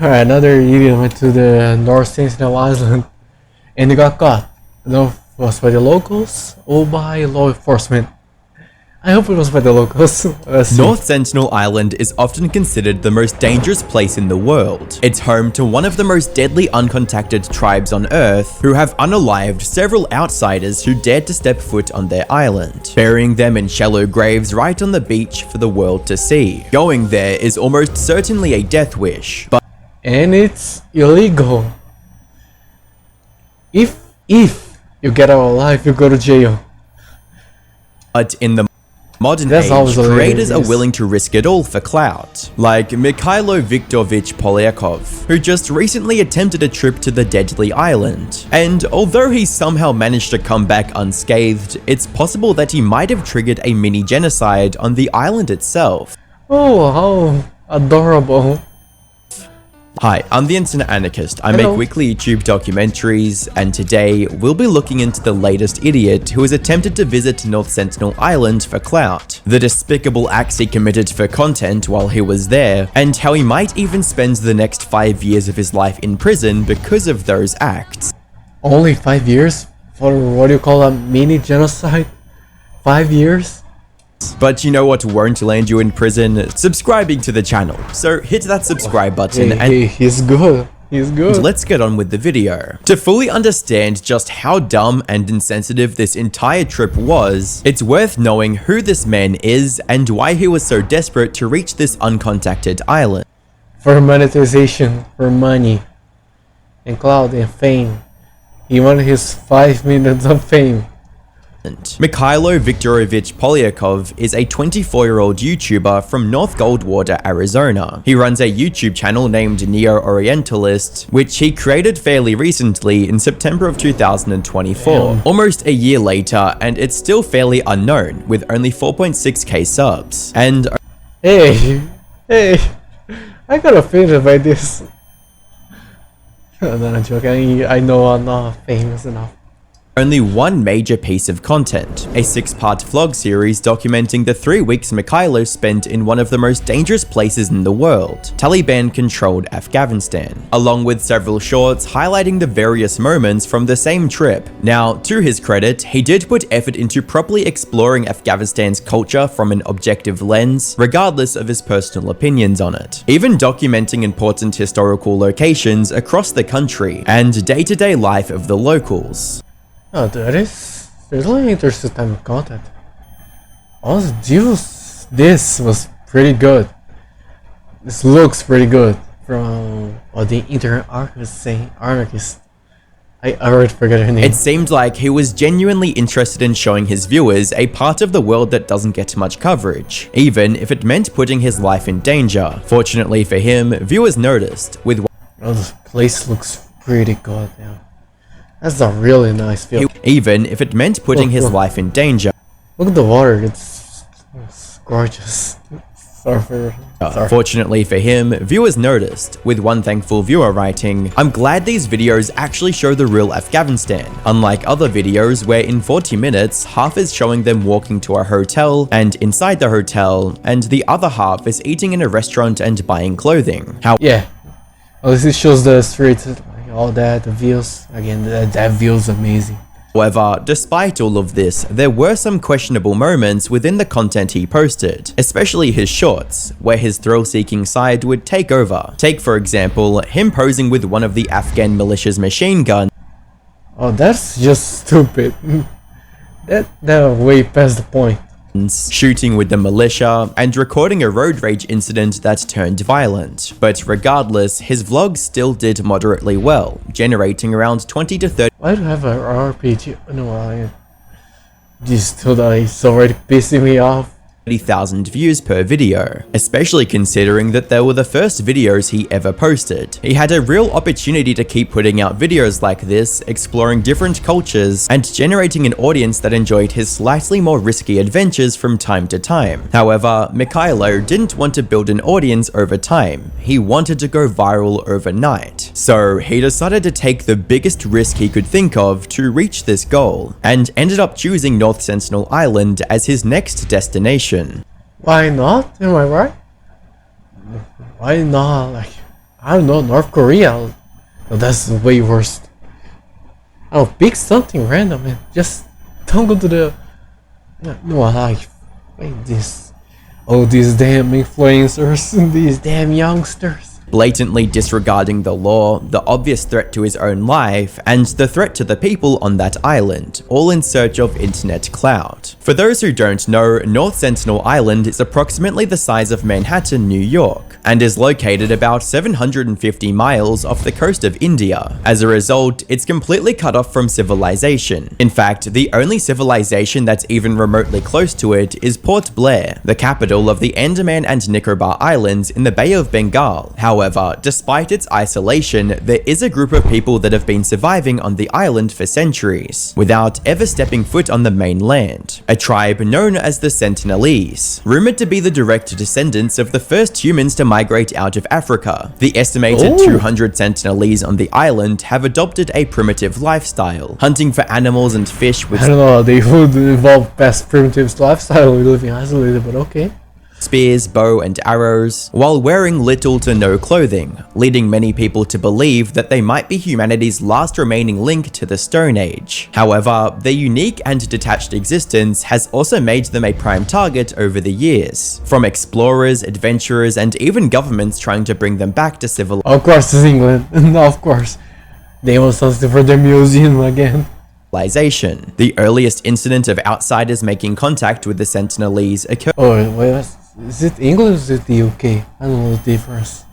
Alright, another idiot went to the North Sentinel Island and he got caught. I don't know if it was by the locals or by law enforcement. I hope it was by the locals. North Sentinel Island is often considered the most dangerous place in the world. It's home to one of the most deadly uncontacted tribes on Earth, who have unalived several outsiders who dared to step foot on their island, burying them in shallow graves right on the beach for the world to see. Going there is almost certainly a death wish, and it's illegal. If you get out alive, you go to jail. But in the modern That's age, creators are willing to risk it all for clout, like Mikhailo Viktorovich Polyakov, who just recently attempted a trip to the deadly island. And although he somehow managed to come back unscathed, it's possible that he might have triggered a mini genocide on the island itself. Oh, how adorable. Hi, I'm the Internet Anarchist. I Hello. make weekly YouTube documentaries, and today we'll be looking into the latest idiot who has attempted to visit North Sentinel Island for clout, the despicable acts he committed for content while he was there, and how he might even spend the next 5 years of his life in prison because of those acts. Only 5 years for what do you call a mini genocide? 5 years? But you know what won't land you in prison? Subscribing to the channel. So hit that subscribe button He's good. He's good. Let's get on with the video. To fully understand just how dumb and insensitive this entire trip was, it's worth knowing who this man is and why he was so desperate to reach this uncontacted island. For monetization, for money, and clout and fame. He wanted his 5 minutes of fame. Mikhailo Viktorovich Polyakov is a 24-year-old YouTuber from North Goldwater, Arizona. He runs a YouTube channel named Neo-Orientalist, which he created fairly recently in September of 2024, almost a year later, and it's still fairly unknown, with only 4.6k subs. And Hey, I got offended by this. I'm not joking, I know I'm not famous enough. only one major piece of content, a 6-part vlog series documenting the 3 weeks Mikhailo spent in one of the most dangerous places in the world, Taliban-controlled Afghanistan, along with several shorts highlighting the various moments from the same trip. Now, to his credit, he did put effort into properly exploring Afghanistan's culture from an objective lens, regardless of his personal opinions on it, even documenting important historical locations across the country and day-to-day life of the locals. Oh, that is really interesting type of content. Also, this was pretty good. This looks pretty good from what the Internet Archivist saying. Anarchist. I already forgot her name. It seemed like he was genuinely interested in showing his viewers a part of the world that doesn't get much coverage, even if it meant putting his life in danger. Fortunately for him, viewers noticed, with Oh, this place looks pretty good now. That's a really nice view. even if it meant putting his life in danger. Look at the water, it's gorgeous. Sorry. Fortunately for him, viewers noticed, with one thankful viewer writing, "I'm glad these videos actually show the real Afghanistan, unlike other videos where in 40 minutes, half is showing them walking to a hotel and inside the hotel, and the other half is eating in a restaurant and buying clothing." Yeah. Well, this shows the streets, all that, the views. Again, that view is amazing. However, despite all of this, there were some questionable moments within the content he posted, especially his shorts, where his thrill-seeking side would take over. Take, for example, him posing with one of the Afghan militia's machine guns. Oh, that's just stupid. that way past the point. Shooting with the militia, and recording a road rage incident that turned violent. But regardless, his vlogs still did moderately well, generating around 20 to 30. Why do I have an RPG? No, it's already pissing me off. 30,000 views per video, especially considering that they were the first videos he ever posted. He had a real opportunity to keep putting out videos like this, exploring different cultures, and generating an audience that enjoyed his slightly more risky adventures from time to time. However, Mikhailo didn't want to build an audience over time, he wanted to go viral overnight. So he decided to take the biggest risk he could think of to reach this goal, and ended up choosing North Sentinel Island as his next destination. Why not? Am I right? Why not? Like, I don't know, North Korea. No, that's way worse. Oh, pick something random and just don't go to the no life. Wait, this. Oh, these damn influencers and these damn youngsters. Blatantly disregarding the law, the obvious threat to his own life, and the threat to the people on that island, all in search of internet clout. For those who don't know, North Sentinel Island is approximately the size of Manhattan, New York, and is located about 750 miles off the coast of India. As a result, it's completely cut off from civilization. In fact, the only civilization that's even remotely close to it is Port Blair, the capital of the Andaman and Nicobar Islands in the Bay of Bengal. However, despite its isolation, there is a group of people that have been surviving on the island for centuries, without ever stepping foot on the mainland. A tribe known as the Sentinelese, rumored to be the direct descendants of the first humans to migrate out of Africa. The estimated 200 Sentinelese on the island have adopted a primitive lifestyle, hunting for animals and fish with I don't know, they would evolve past primitive lifestyle living isolated, but okay. spears, bow and arrows, while wearing little to no clothing, leading many people to believe that they might be humanity's last remaining link to the Stone Age. However, their unique and detached existence has also made them a prime target over the years, from explorers, adventurers, and even governments trying to bring them back to civilization. Of course, it's England. No, of course. They want something for their museum again. The earliest incident of outsiders making contact with the Sentinelese occurred. Oh, wait, is it England or is it the UK? I don't know the difference.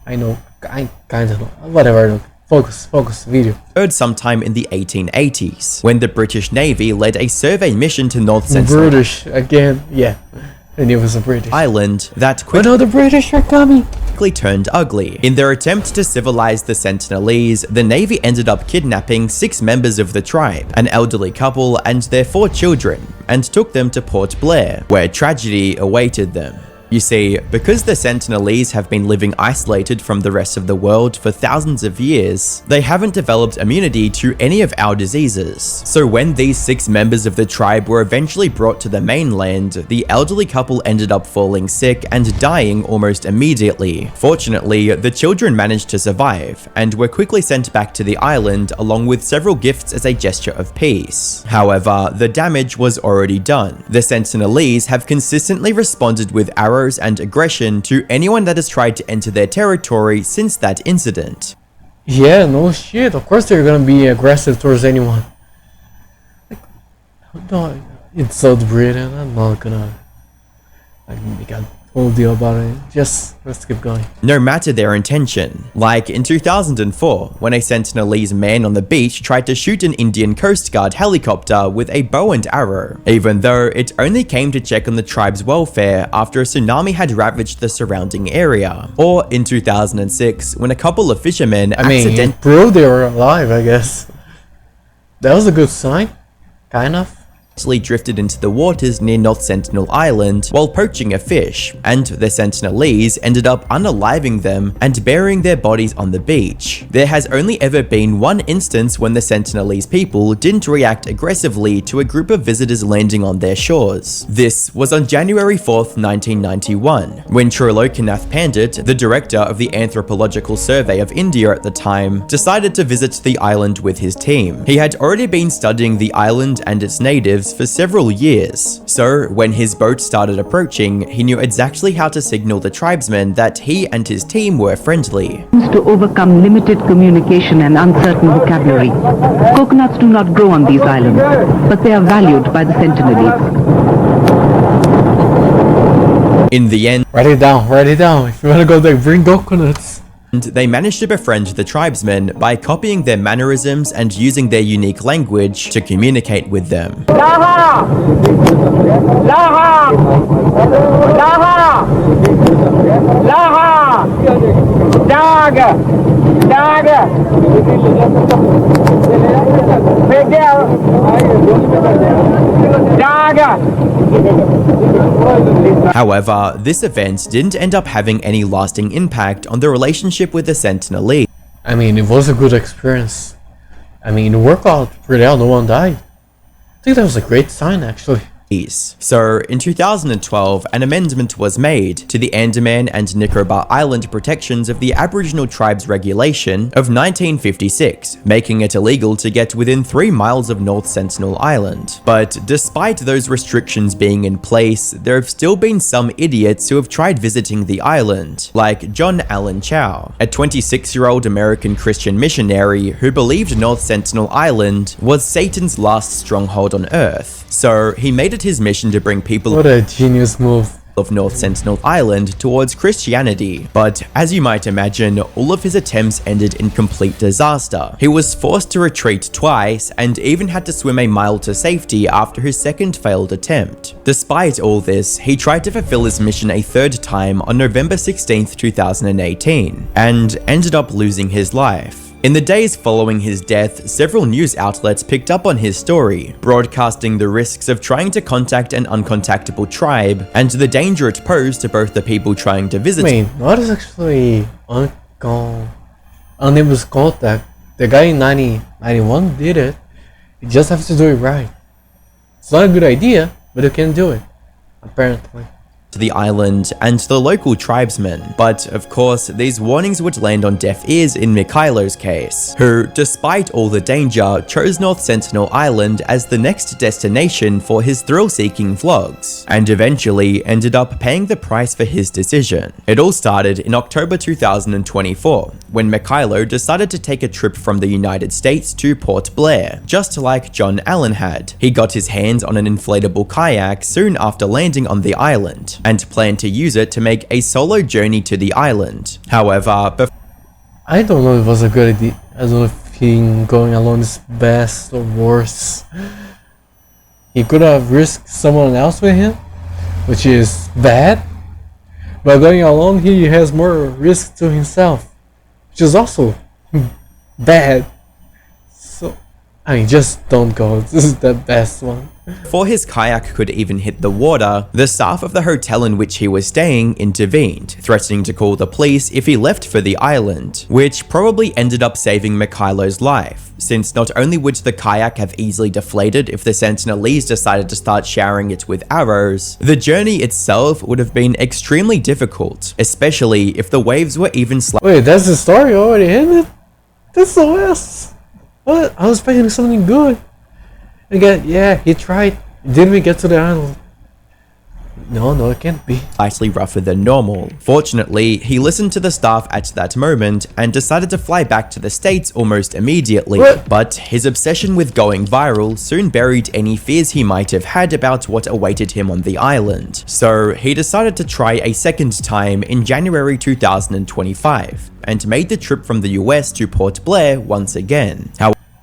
I know, I kind of know. Whatever, focus, video. Sometime in the 1880s, when the British Navy led a survey mission to North Sentinel British, again, yeah. And it was a British Island that Oh no, the British are coming! quickly turned ugly. In their attempt to civilize the Sentinelese, the Navy ended up kidnapping 6 members of the tribe, an elderly couple and their 4 children, and took them to Port Blair, where tragedy awaited them. You see, because the Sentinelese have been living isolated from the rest of the world for thousands of years, they haven't developed immunity to any of our diseases. So when these 6 members of the tribe were eventually brought to the mainland, the elderly couple ended up falling sick and dying almost immediately. Fortunately, the children managed to survive, and were quickly sent back to the island along with several gifts as a gesture of peace. However, the damage was already done. The Sentinelese have consistently responded with arrows and aggression to anyone that has tried to enter their territory since that incident. Yeah, no shit. Of course they're gonna be aggressive towards anyone. Like, no, it's South Britain. I'm not gonna make a whole deal about it. Just let's keep going. No matter their intention. Like in 2004, when a Sentinelese man on the beach tried to shoot an Indian Coast Guard helicopter with a bow and arrow, even though it only came to check on the tribe's welfare after a tsunami had ravaged the surrounding area. Or in 2006, when a couple of fishermen it proved they were alive, I guess. That was a good sign, kind of. Drifted into the waters near North Sentinel Island while poaching a fish, and the Sentinelese ended up unaliving them and burying their bodies on the beach. There has only ever been one instance when the Sentinelese people didn't react aggressively to a group of visitors landing on their shores. This was on January 4th, 1991, when Trilokanath Pandit, the director of the Anthropological Survey of India at the time, decided to visit the island with his team. He had already been studying the island and its natives for several years, so when his boat started approaching, he knew exactly how to signal the tribesmen that he and his team were friendly. To overcome limited communication and uncertain vocabulary, coconuts do not grow on these islands, but they are valued by the Sentinelese. In the end, Write it down. If you wanna go there, bring coconuts. they managed to befriend the tribesmen by copying their mannerisms and using their unique language to communicate with them. Laha! Laha! Laha! Laha! Daga! Daga! Daga! However, this event didn't end up having any lasting impact on the relationship with the Sentinelese. I mean, it was a good experience. I mean, it worked out pretty well, no one died. I think that was a great sign, actually. So, in 2012, an amendment was made to the Andaman and Nicobar Island Protections of the Aboriginal Tribes Regulation of 1956, making it illegal to get within 3 miles of North Sentinel Island. But despite those restrictions being in place, there have still been some idiots who have tried visiting the island, like John Allen Chow, a 26-year-old American Christian missionary who believed North Sentinel Island was Satan's last stronghold on Earth. So, he made it his mission to bring people What a genius move. of North Sentinel Island towards Christianity, but as you might imagine, all of his attempts ended in complete disaster. He was forced to retreat twice and even had to swim a mile to safety after his second failed attempt. Despite all this, he tried to fulfill his mission a third time on November 16, 2018, and ended up losing his life. In the days following his death, several news outlets picked up on his story, broadcasting the risks of trying to contact an uncontactable tribe and the danger it posed to both the people trying to visit. Wait, what is actually unable contact? The guy in 1991 did it. You just have to do it right. It's not a good idea, but you can do it, apparently. To the island and the local tribesmen, but of course these warnings would land on deaf ears in Mikhailo's case, who, despite all the danger, chose North Sentinel Island as the next destination for his thrill-seeking vlogs, and eventually ended up paying the price for his decision. It all started in October 2024, when Mikhailo decided to take a trip from the United States to Port Blair, just like John Allen had. He got his hands on an inflatable kayak soon after landing on the island, and planned to use it to make a solo journey to the island. However, I don't know if it was a good idea. I don't know if him going alone is best or worse. He could have risked someone else with him, which is bad. But going alone, he has more risk to himself, which is also bad. So, I mean, just don't go. This is the best one. before his kayak could even hit the water, the staff of the hotel in which he was staying intervened, threatening to call the police if he left for the island, which probably ended up saving Mikhailo's life, since not only would the kayak have easily deflated if the Sentinelese decided to start showering it with arrows, the journey itself would have been extremely difficult, especially if the waves were even slightly— Wait, that's the story already ended? That's the last. What? I was expecting something good. Again, yeah, he tried. Didn't we get to the island? No, it can't be. slightly rougher than normal. Fortunately, he listened to the staff at that moment and decided to fly back to the States almost immediately. What? But his obsession with going viral soon buried any fears he might have had about what awaited him on the island. So he decided to try a second time in January 2025 and made the trip from the US to Port Blair once again.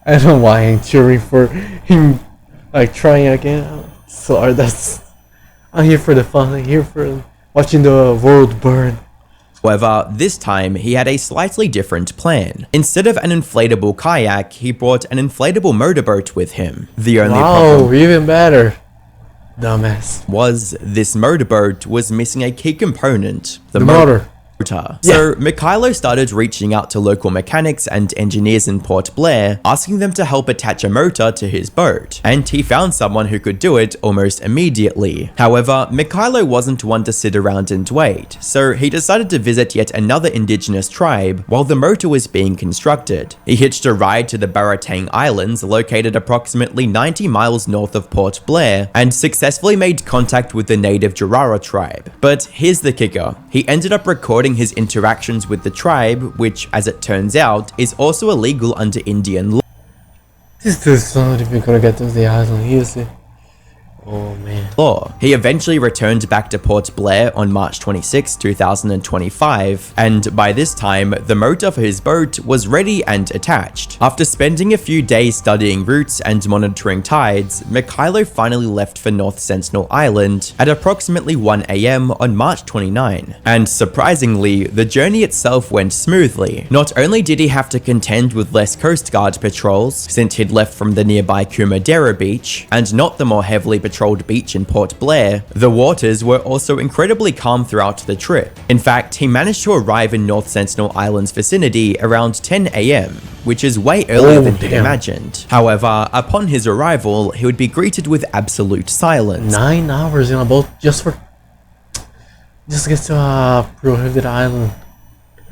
I don't know why I'm cheering for him, like trying again. Sorry, I'm here for the fun. I'm here for watching the world burn. However, this time he had a slightly different plan. Instead of an inflatable kayak, he brought an inflatable motorboat with him. The only problem Even better. Dumbass. was this motorboat was missing a key component, the motor. So Mikhailo started reaching out to local mechanics and engineers in Port Blair, asking them to help attach a motor to his boat, and he found someone who could do it almost immediately. However, Mikhailo wasn't one to sit around and wait, so he decided to visit yet another indigenous tribe while the motor was being constructed. He hitched a ride to the Baratang Islands, located approximately 90 miles north of Port Blair, and successfully made contact with the native Jarara tribe. But here's the kicker: he ended up recording his interactions with the tribe, which, as it turns out, is also illegal under Indian law. This dude's not even gonna get to the island, is it? Oh man. He eventually returned back to Port Blair on March 26, 2025, and by this time, the motor for his boat was ready and attached. After spending a few days studying routes and monitoring tides, Mikhailo finally left for North Sentinel Island at approximately 1 AM on March 29. And surprisingly, the journey itself went smoothly. Not only did he have to contend with less Coast Guard patrols, since he'd left from the nearby Kumadera beach, and not the more heavily patrolled patrolled beach in Port Blair, the waters were also incredibly calm throughout the trip. In fact, he managed to arrive in North Sentinel Island's vicinity around 10 AM, which is way earlier than he'd imagined. However, upon his arrival, he would be greeted with absolute silence. 9 hours in a boat just to get to a prohibited island.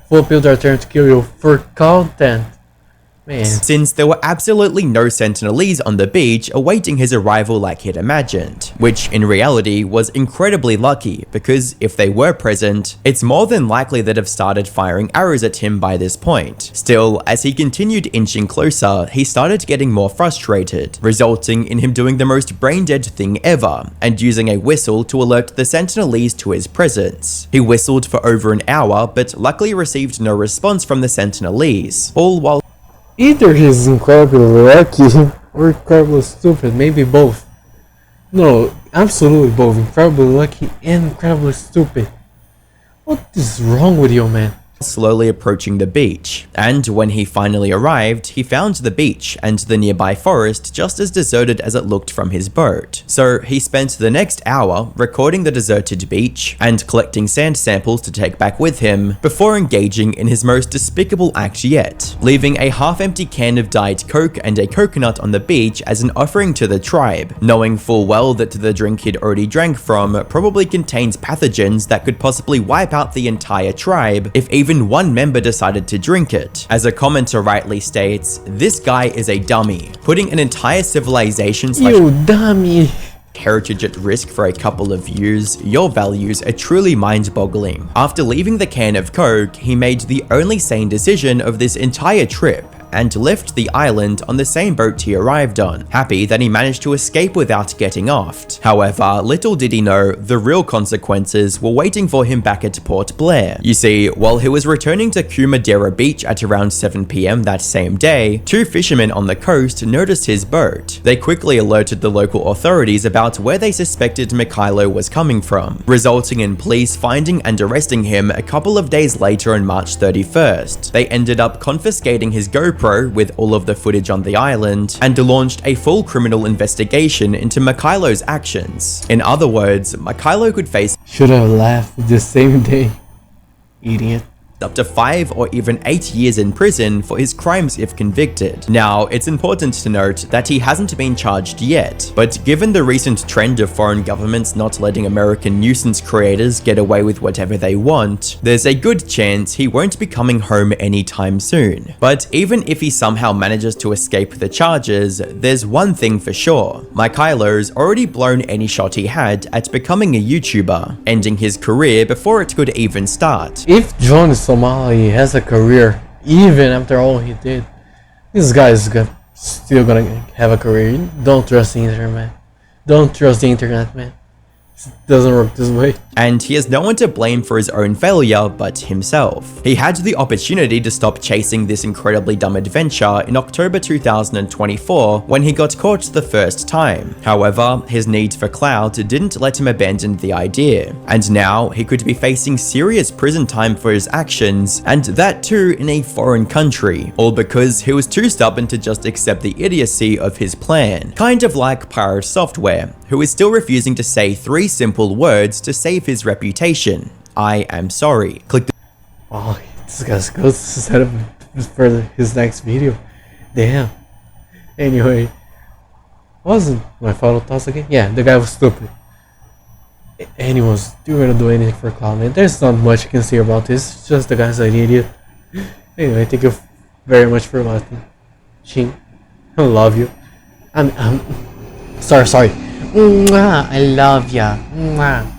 Full people are trying to kill you for content. Man. Since there were absolutely no Sentinelese on the beach awaiting his arrival like he'd imagined, which in reality was incredibly lucky because if they were present, it's more than likely they'd have started firing arrows at him by this point. Still, as he continued inching closer, he started getting more frustrated, resulting in him doing the most brain-dead thing ever and using a whistle to alert the Sentinelese to his presence. He whistled for over an hour but luckily received no response from the Sentinelese, all while either he's incredibly lucky or incredibly stupid, maybe both. No, absolutely both. Incredibly lucky and incredibly stupid. What is wrong with you, man? slowly approaching the beach, and when he finally arrived, he found the beach and the nearby forest just as deserted as it looked from his boat. So he spent the next hour recording the deserted beach and collecting sand samples to take back with him before engaging in his most despicable act yet, leaving a half-empty can of Diet Coke and a coconut on the beach as an offering to the tribe, knowing full well that the drink he'd already drank from probably contains pathogens that could possibly wipe out the entire tribe if even one member decided to drink it. As a commenter rightly states, this guy is a dummy, putting an entire civilization You dummy. heritage at risk for a couple of views. Your values are truly mind-boggling. After leaving the can of Coke, he made the only sane decision of this entire trip and left the island on the same boat he arrived on, happy that he managed to escape without getting offed. However, little did he know the real consequences were waiting for him back at Port Blair. You see, while he was returning to Kumadera Beach at around 7 PM that same day, two fishermen on the coast noticed his boat. They quickly alerted the local authorities about where they suspected Mikhailo was coming from, resulting in police finding and arresting him a couple of days later on March 31st. They ended up confiscating his GoPro with all of the footage on the island and launched a full criminal investigation into Mikhailo's actions. In other words, Mikhailo could face Should have left the same day. Idiot. up to 5 or even 8 years in prison for his crimes if convicted. Now, it's important to note that he hasn't been charged yet, but given the recent trend of foreign governments not letting American nuisance creators get away with whatever they want, there's a good chance he won't be coming home anytime soon. But even if he somehow manages to escape the charges, there's one thing for sure. Mikhailo's already blown any shot he had at becoming a YouTuber, ending his career before it could even start. If John is Somali has a career, even after all he did, this guy is still gonna have a career. Don't trust the internet, man. Don't trust the internet, man. It doesn't work this way. And he has no one to blame for his own failure but himself. He had the opportunity to stop chasing this incredibly dumb adventure in October 2024 when he got caught the first time. However, his need for clout didn't let him abandon the idea, and now he could be facing serious prison time for his actions, and that too in a foreign country, all because he was too stubborn to just accept the idiocy of his plan. Kind of like Pyro Software, who is still refusing to say 3 simple words to save his reputation. I am sorry. Click the Oh, this guy's good to set up for his next video. Damn. Anyway, wasn't my final thoughts again? Yeah, the guy was stupid. And he was gonna do anything for clout, man. There's not much you can say about this. It's just the guy's an idiot. Anyway, thank you very much for watching. Ching, I love you. I'm sorry. Mwah, I love ya. Mwah.